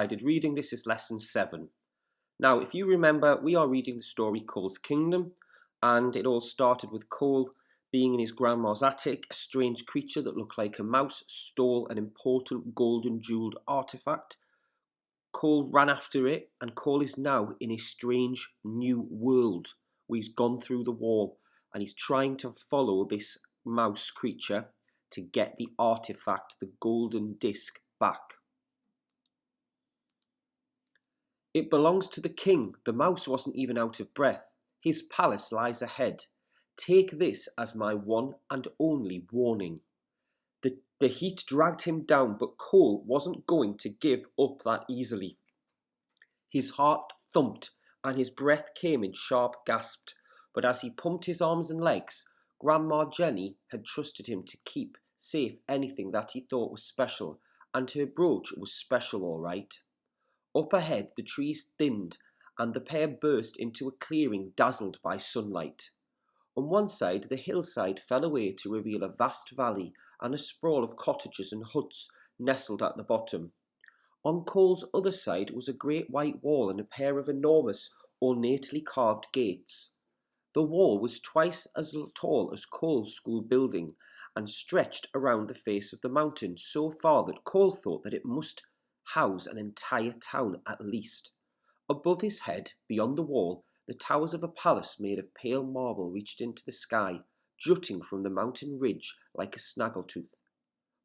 Guided reading. This is lesson 7. Now, if you remember, we are reading the story Coal's Kingdom, and it all started with Coal being in his grandma's attic. A strange creature that looked like a mouse stole an important golden jeweled artifact. Coal ran after it, and Coal is now in a strange new world where he's gone through the wall and he's trying to follow this mouse creature to get the artifact, the golden disc, back. It belongs to the king. The mouse wasn't even out of breath. His palace lies ahead. Take this as my one and only warning. The heat dragged him down, but Coal wasn't going to give up that easily. His heart thumped and his breath came in sharp gasps. But as he pumped his arms and legs, Grandma Jenny had trusted him to keep safe anything that he thought was special, and her brooch was special, all right. Up ahead, the trees thinned, and the pair burst into a clearing dazzled by sunlight. On one side, the hillside fell away to reveal a vast valley and a sprawl of cottages and huts nestled at the bottom. On Coal's other side was a great white wall and a pair of enormous, ornately carved gates. The wall was twice as tall as Coal's school building and stretched around the face of the mountain so far that Coal thought that it must house an entire town at least. Above his head, beyond the wall, the towers of a palace made of pale marble reached into the sky, jutting from the mountain ridge like a snaggletooth.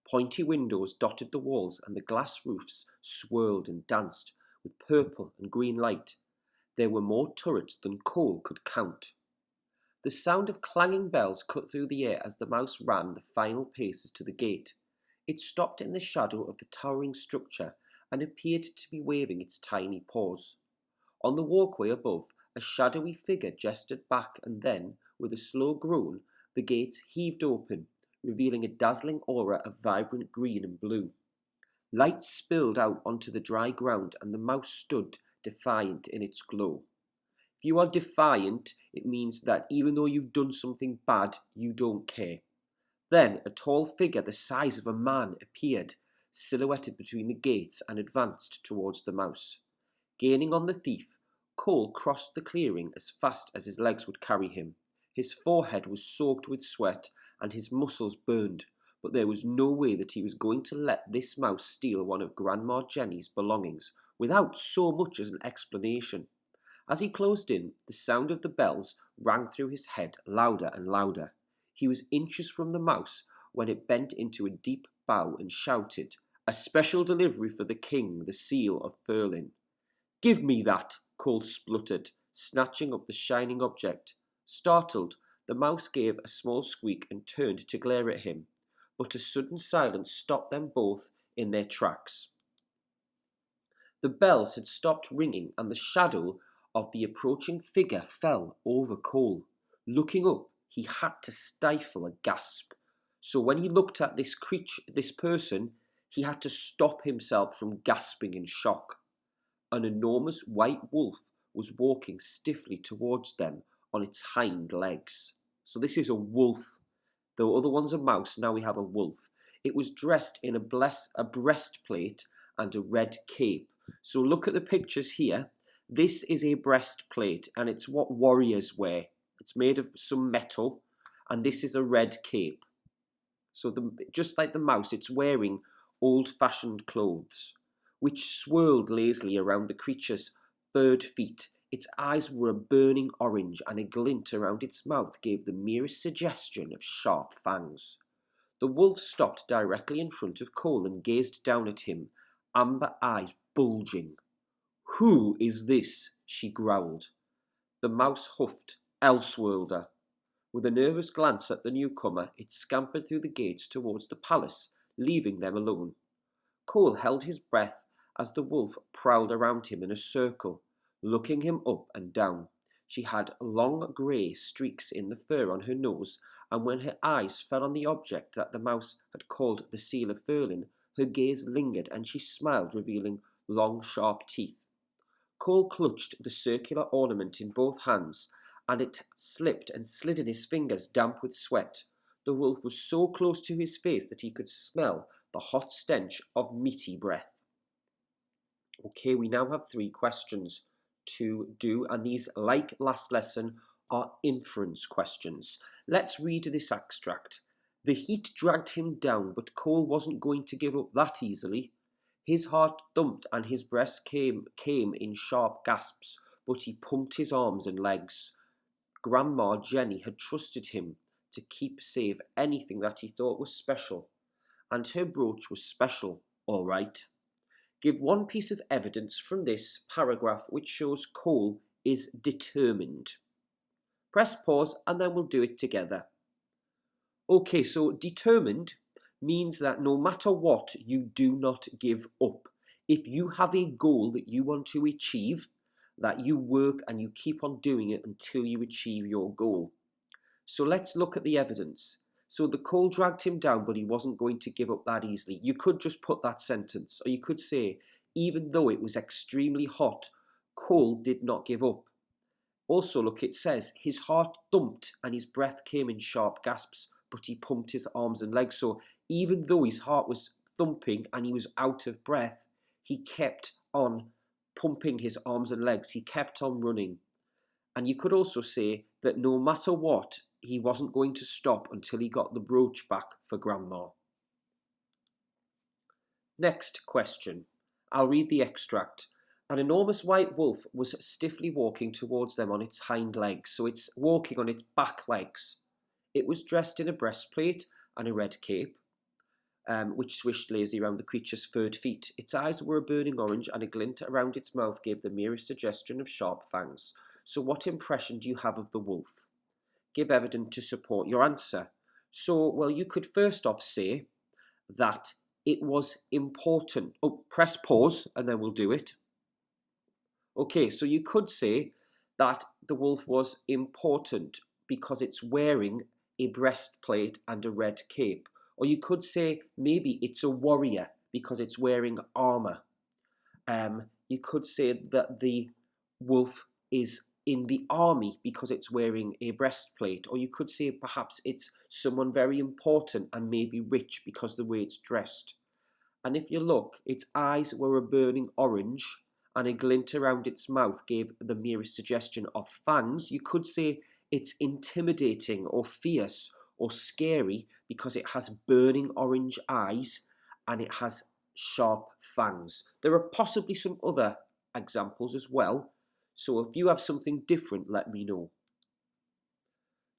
Pointy windows dotted the walls, and the glass roofs swirled and danced with purple and green light. There were more turrets than Coal could count. The sound of clanging bells cut through the air as the mouse ran the final paces to the gate. It stopped in the shadow of the towering structure and appeared to be waving its tiny paws. On the walkway above, a shadowy figure gestured back, and then, with a slow groan, the gates heaved open, revealing a dazzling aura of vibrant green and blue. Light spilled out onto the dry ground, and the mouse stood defiant in its glow. If you are defiant, it means that even though you've done something bad, you don't care. Then a tall figure the size of a man appeared, silhouetted between the gates, and advanced towards the mouse. Gaining on the thief, Coal crossed the clearing as fast as his legs would carry him. His forehead was soaked with sweat and his muscles burned, but there was no way that he was going to let this mouse steal one of Grandma Jenny's belongings without so much as an explanation. As he closed in, the sound of the bells rang through his head louder and louder. He was inches from the mouse when it bent into a deep bow and shouted, "A special delivery for the king, the seal of Firlin." "Give me that," Coal spluttered, snatching up the shining object. Startled, the mouse gave a small squeak and turned to glare at him, but a sudden silence stopped them both in their tracks. The bells had stopped ringing, and the shadow of the approaching figure fell over Coal. Looking up, he had to stifle a gasp. So when he looked at this person, he had to stop himself from gasping in shock. An enormous white wolf was walking stiffly towards them on its hind legs. So this is a wolf. The other one's a mouse, now we have a wolf. It was dressed in a breastplate and a red cape. So look at the pictures here. This is a breastplate, and it's what warriors wear. It's made of some metal, and this is a red cape. So just like the mouse, it's wearing old-fashioned clothes, which swirled lazily around the creature's 3rd feet. Its eyes were a burning orange, and a glint around its mouth gave the merest suggestion of sharp fangs. The wolf stopped directly in front of Coal and gazed down at him, amber eyes bulging. "Who is this?" she growled. The mouse huffed, "Elseworlder." With a nervous glance at the newcomer, it scampered through the gates towards the palace, leaving them alone. Coal held his breath as the wolf prowled around him in a circle, looking him up and down. She had long grey streaks in the fur on her nose, and when her eyes fell on the object that the mouse had called the seal of Firlin, her gaze lingered and she smiled, revealing long, sharp teeth. Coal clutched the circular ornament in both hands, and it slipped and slid in his fingers, damp with sweat. The wolf was so close to his face that he could smell the hot stench of meaty breath. Okay, we now have 3 questions to do, and these, like last lesson, are inference questions. Let's read this extract. The heat dragged him down, but Cole wasn't going to give up that easily. His heart thumped and his breath came in sharp gasps, but he pumped his arms and legs. Grandma Jenny had trusted him to keep safe anything that he thought was special, and her brooch was special, all right. Give one piece of evidence from this paragraph which shows Cole is determined. Press pause and then we'll do it together. Okay, so determined means that no matter what, you do not give up. If you have a goal that you want to achieve, that you work and you keep on doing it until you achieve your goal. So let's look at the evidence. So the Cole dragged him down, but he wasn't going to give up that easily. You could just put that sentence, or you could say, even though it was extremely hot, Cole did not give up. Also, look, it says his heart thumped and his breath came in sharp gasps, but he pumped his arms and legs. So even though his heart was thumping and he was out of breath, he kept on pumping his arms and legs. He kept on running. And you could also say that no matter what, he wasn't going to stop until he got the brooch back for Grandma. Next question. I'll read the extract. An enormous white wolf was stiffly walking towards them on its hind legs, so it's walking on its back legs. It was dressed in a breastplate and a red cape, which swished lazily around the creature's furred feet. Its eyes were a burning orange, and a glint around its mouth gave the merest suggestion of sharp fangs. So what impression do you have of the wolf? Give evidence to support your answer. So, well, you could first off say that it was important. Oh, press pause and then we'll do it. Okay, so you could say that the wolf was important because it's wearing a breastplate and a red cape. Or you could say maybe it's a warrior because it's wearing armor. You could say that the wolf is in the army because it's wearing a breastplate. Or you could say perhaps it's someone very important and maybe rich because the way it's dressed. And if you look, its eyes were a burning orange and a glint around its mouth gave the merest suggestion of fangs. You could say it's intimidating or fierce or scary because it has burning orange eyes and it has sharp fangs. There are possibly some other examples as well, so if you have something different, let me know.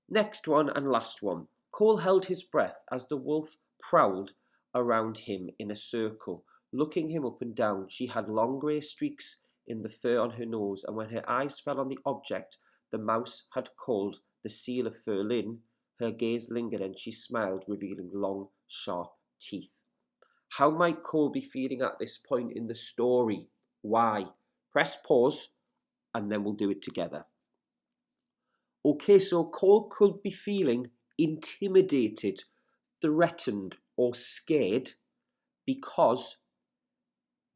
Next one and last one. Cole held his breath as the wolf prowled around him in a circle, looking him up and down. She had long grey streaks in the fur on her nose, and when her eyes fell on the object the mouse had called the seal of fur Lynn, her gaze lingered and she smiled, revealing long, sharp teeth. How might Cole be feeling at this point in the story? Why? Press pause and then we'll do it together. Okay, so Cole could be feeling intimidated, threatened, or scared because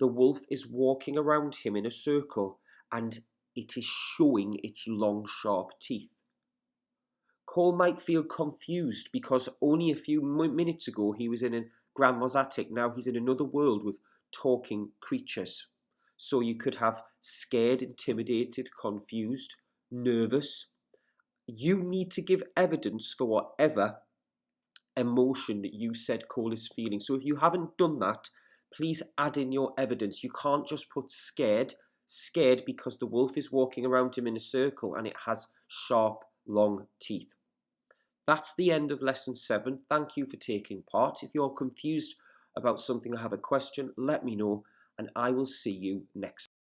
the wolf is walking around him in a circle and it is showing its long, sharp teeth. Cole might feel confused because only a few minutes ago he was in Grandma's attic. Now he's in another world with talking creatures. So you could have scared, intimidated, confused, nervous. You need to give evidence for whatever emotion that you've said Cole is feeling. So if you haven't done that, please add in your evidence. You can't just put scared because the wolf is walking around him in a circle and it has sharp, long teeth. That's the end of lesson 7. Thank you for taking part. If you're confused about something or have a question, let me know and I will see you next time.